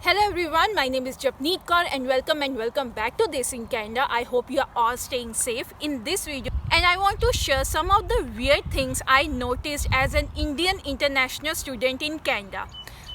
Hello everyone, my name is Japneet Kaur and welcome back to This in Canada. I hope you are all staying safe in this video. And I want to share some of the weird things I noticed as an Indian international student in Canada.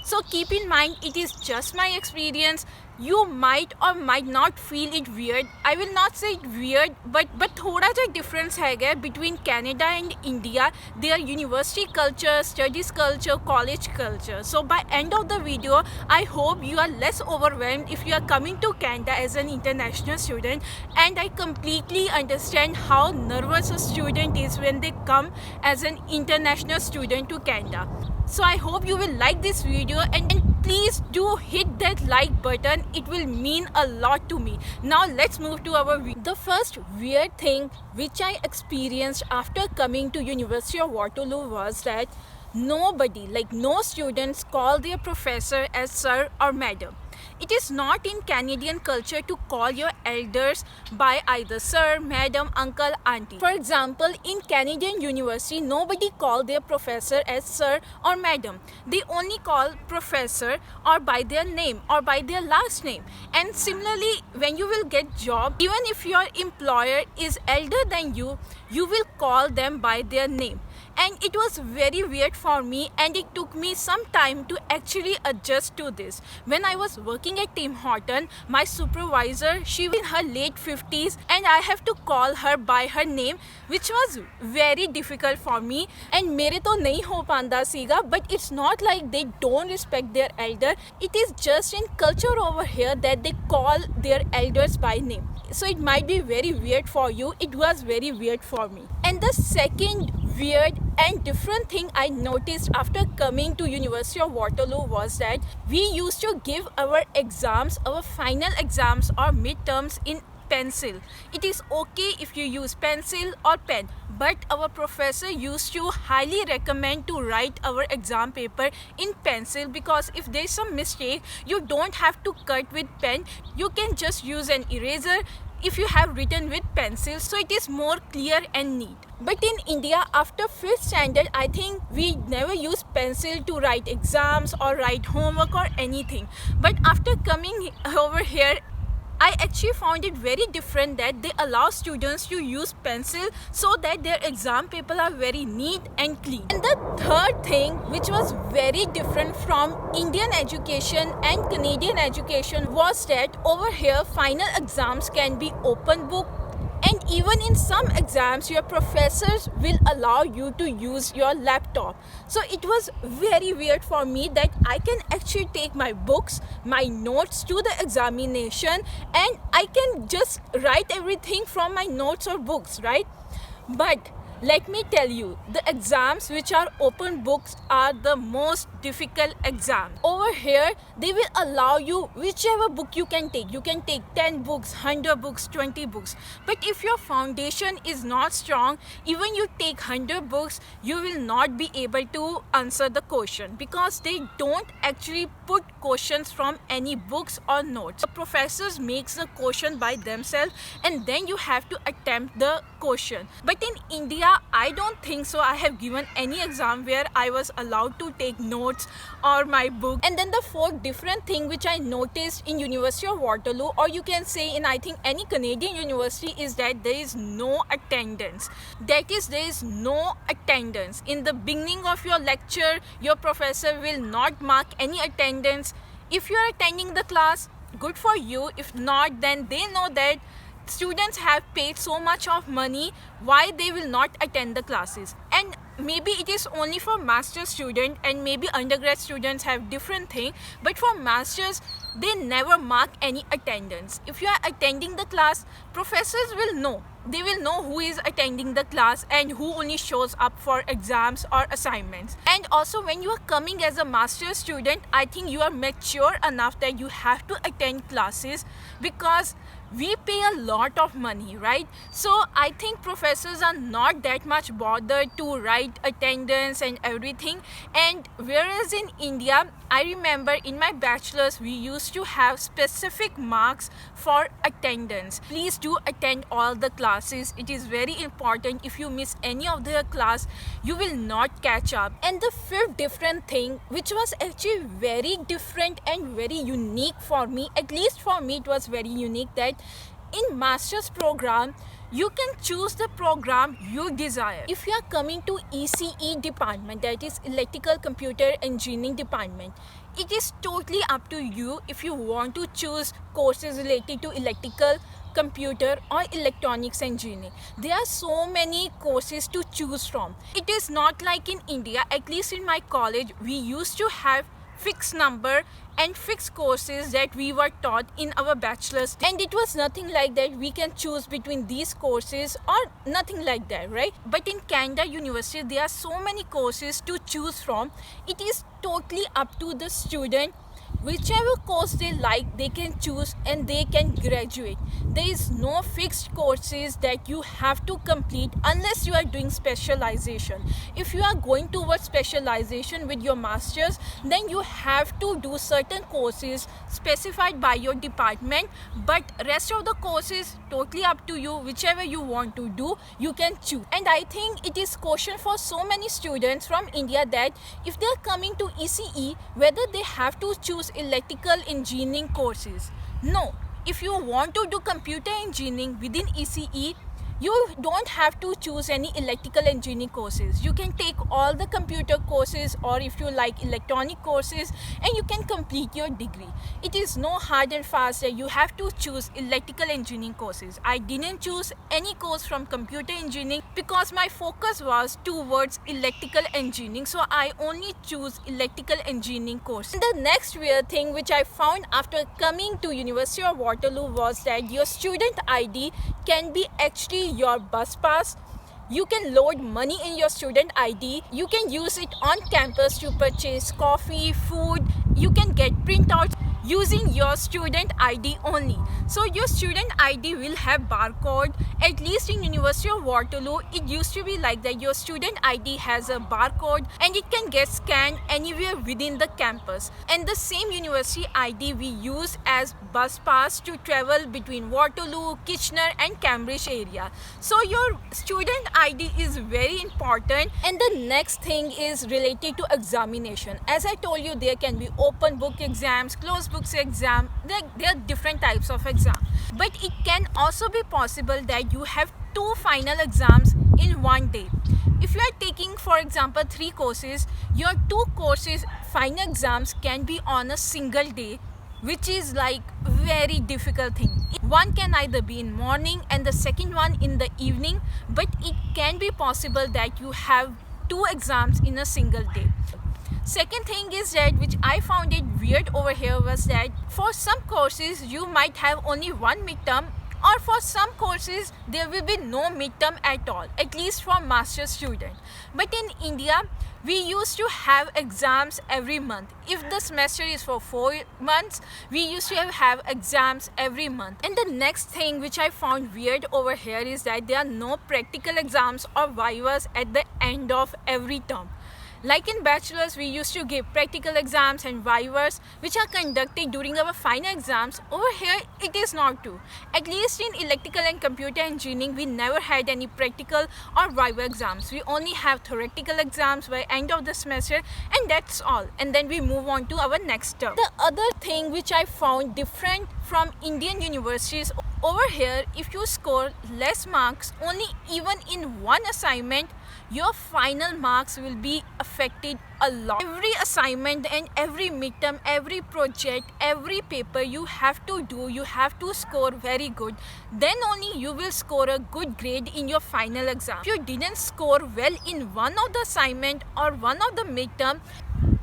So keep in mind, it is just my experience. You might or might not feel it weird. I will not say it weird, but थोड़ा जो difference है between Canada and India, their university culture, studies culture, college culture. So by end of the video, I hope you are less overwhelmed if you are coming to Canada as an international student. And I completely understand how nervous a student is when they come as an international student to Canada. So I hope you will like this video and please do hit that like button. It will mean a lot to me. Now let's move to our video. The first weird thing which I experienced after coming to University of Waterloo was that nobody, like no students, call their professor as sir or madam. It is not in Canadian culture to call your elders by either sir, madam, uncle, auntie. For example, in Canadian university, nobody call their professor as sir or madam. They only call professor or by their name or by their last name. And similarly, when you will get job, even if your employer is elder than you, you will call them by their name. And it was very weird for me, and it took me some time to actually adjust to this. When I was working at Tim Horton, my supervisor, she was in her late 50s and I have to call her by her name, which was very difficult for me. And मेरे तो नहीं हो पांदा सीगा, but it's not like they don't respect their elder. It is just in culture over here that they call their elders by name. So it might be very weird for you. It was very weird for me. And the second weird and different thing I noticed after coming to University of Waterloo was that we used to give our exams, our final exams or midterms in pencil. It is okay if you use pencil or pen, but our professor used to highly recommend to write our exam paper in pencil, because if there is some mistake, you don't have to cut with pen. You can just use an eraser if you have written with pencil, so it is more clear and neat. But in India, after 5th standard, I think we never use pencil to write exams or write homework or anything. But after coming over here, I actually found it very different that they allow students to use pencil so that their exam papers are very neat and clean. And the third thing, which was very different from Indian education and Canadian education, was that over here final exams can be open book. And even in some exams, your professors will allow you to use your laptop. So it was very weird for me that I can actually take my books, my notes to the examination, and I can just write everything from my notes or books, right? But let me tell you, the exams which are open books are the most difficult exams. Over here, they will allow you whichever book you can take. You can take 10 books, 100 books, 20 books. But if your foundation is not strong, even you take 100 books, you will not be able to answer the question, because they don't actually put questions from any books or notes. The professors makes the question by themselves and then you have to attempt the question. But in India, I don't think so. I have given any exam where I was allowed to take notes or my book. And then the fourth different thing which I noticed in University of Waterloo, or you can say in I think any Canadian university, is that there is no attendance. That is, there is no attendance. In the beginning of your lecture, your professor will not mark any attendance. If you are attending the class, good for you. If not, then they know that students have paid so much of money, why they will not attend the classes. And maybe it is only for master's student, and maybe undergrad students have different thing, but for masters, they never mark any attendance. If you are attending the class, professors will know. They will know who is attending the class and who only shows up for exams or assignments. And also, when you are coming as a master's student, I think you are mature enough that you have to attend classes, because we pay a lot of money, right? So I think professors are not that much bothered to write attendance and everything. And whereas in India, I remember in my bachelor's we used to have specific marks for attendance. Please do attend all the classes. It is very important. If you miss any of the class, you will not catch up. And the fifth different thing, which was actually very different and very unique for me, at least for me it was very unique, that in master's program you can choose the program you desire. If you are coming to ECE department, that is electrical computer engineering department, it is totally up to you if you want to choose courses related to electrical, computer or electronics engineering. There are so many courses to choose from. It is not like in India. At least in my college we used to have fixed number and fixed courses that we were taught in our bachelor's, and it was nothing like that we can choose between these courses or nothing like that, right? But in Canada University there are so many courses to choose from. It is totally up to the student. Whichever course they like, they can choose and they can graduate. There is no fixed courses that you have to complete unless you are doing specialization. If you are going towards specialization with your masters, then you have to do certain courses specified by your department, but rest of the courses totally up to you. Whichever you want to do, you can choose. And I think it is question for so many students from India that if they are coming to ECE, whether they have to choose electrical engineering courses. No, if you want to do computer engineering within ECE, you don't have to choose any electrical engineering courses. You can take all the computer courses, or if you like electronic courses, and you can complete your degree. It is no hard and fast that you have to choose electrical engineering courses. I didn't choose any course from computer engineering because my focus was towards electrical engineering, so I only choose electrical engineering course. And the next weird thing which I found after coming to University of Waterloo was that your student ID can be actually your bus pass. You can load money in your student ID. You can use it on campus to purchase coffee, food. You can get printouts using your student ID only. So your student ID will have barcode. At least in University of Waterloo, it used to be like that. Your student ID has a barcode and it can get scanned anywhere within the campus. And the same university ID we use as bus pass to travel between Waterloo, Kitchener and Cambridge area. So your student ID is very important. And the next thing is related to examination. As I told you, there can be open book exams, closed books exam. There are different types of exam. But it can also be possible that you have 2 final exams in one day. If you are taking, for example, 3 courses, your 2 courses final exams can be on a single day, which is like very difficult thing. One can either be in morning and the second one in the evening, but it can be possible that you have 2 exams in a single day. Second thing is that, which I found it weird over here, was that for some courses you might have only 1 midterm, or for some courses there will be no midterm at all, at least for master student. But in India, we used to have exams every month. If the semester is for 4 months, we used to have exams every month. And the next thing which I found weird over here is that there are no practical exams or vivas at the end of every term. Like in bachelor's, we used to give practical exams and vivas which are conducted during our final exams. Over here, it is not true. At least in electrical and computer engineering, we never had any practical or viva exams. We only have theoretical exams by end of the semester, and that's all. And then we move on to our next term. The other thing which I found different from Indian universities, over here, if you score less marks only even in one assignment, your final marks will be affected a lot. Every assignment and every midterm, every project, every paper you have to do, you have to score very good. Then only you will score a good grade in your final exam. If you didn't score well in one of the assignment or one of the midterm,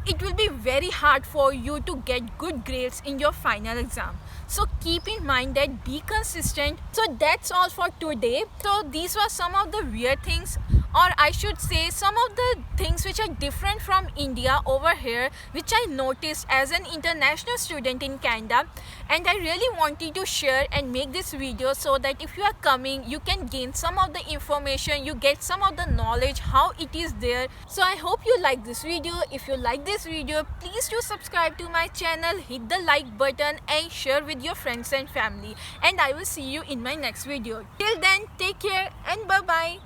it will be very hard for you to get good grades in your final exam. So keep in mind that be consistent. So that's all for today. So these were some of the weird things. or I should say some of the things which are different from India over here, which I noticed as an international student in Canada, and I really wanted to share and make this video so that if you are coming, you can gain some of the information, you get some of the knowledge how it is there. So I hope you like this video. If you like this video, please do subscribe to my channel, hit the like button and share with your friends and family, and I will see you in my next video. Till then, take care and bye bye.